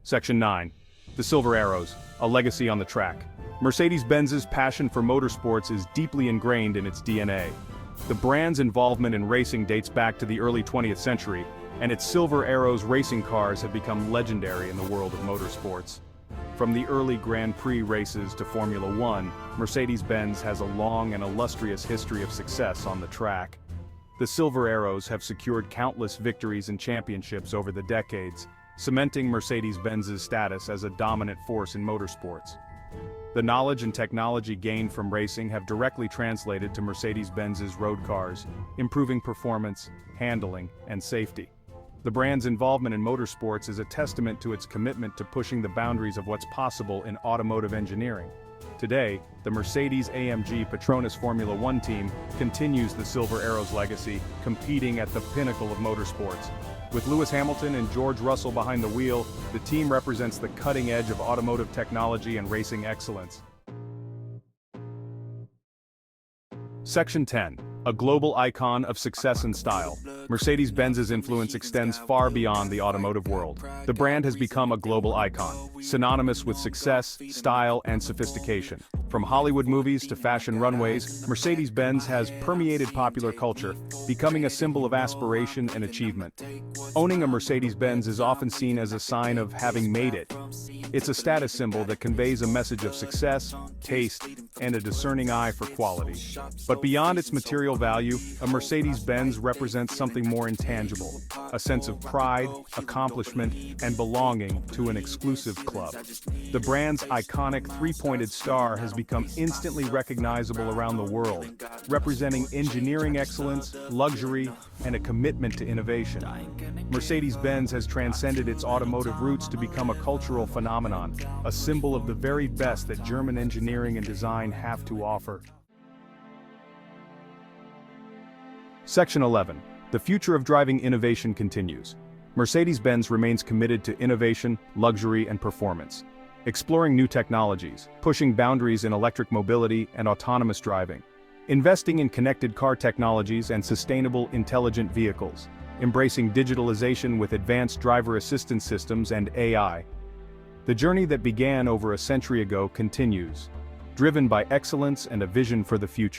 Section 9. The Silver Arrows, a legacy on the track. Mercedes-Benz's passion for motorsports is deeply ingrained in its DNA. The brand's involvement in racing dates back to the early 20th century, and its Silver Arrows racing cars have become legendary in the world of motorsports. From the early Grand Prix races to Formula One, Mercedes-Benz has a long and illustrious history of success on the track. The Silver Arrows have secured countless victories and championships over the decades, cementing Mercedes-Benz's status as a dominant force in motorsports. The knowledge and technology gained from racing have directly translated to Mercedes-Benz's road cars, improving performance, handling, and safety. The brand's involvement in motorsports is a testament to its commitment to pushing the boundaries of what's possible in automotive engineering. Today, the Mercedes AMG Petronas Formula One team continues the Silver Arrows legacy, competing at the pinnacle of motorsports. With Lewis Hamilton and George Russell behind the wheel, the team represents the cutting edge of automotive technology and racing excellence. Section 10. A global icon of success and style. Mercedes-Benz's influence extends far beyond the automotive world. The brand has become a global icon, synonymous with success, style, and sophistication. From Hollywood movies to fashion runways, Mercedes-Benz has permeated popular culture, becoming a symbol of aspiration and achievement. Owning a Mercedes-Benz is often seen as a sign of having made it. It's a status symbol that conveys a message of success, taste, and a discerning eye for quality. But beyond its material value, a Mercedes-Benz represents something more intangible, a sense of pride, accomplishment, and belonging to an exclusive club. The brand's iconic three-pointed star has become instantly recognizable around the world, representing engineering excellence, luxury, and a commitment to innovation. Mercedes-Benz has transcended its automotive roots to become a cultural phenomenon, a symbol of the very best that German engineering and design have to offer. Section 11. The future of driving innovation continues. Mercedes-Benz remains committed to innovation, luxury, and performance, exploring new technologies, pushing boundaries in electric mobility and autonomous driving, investing in connected car technologies and sustainable, intelligent vehicles, embracing digitalization with advanced driver assistance systems and AI. The journey that began over a century ago continues, driven by excellence and a vision for the future.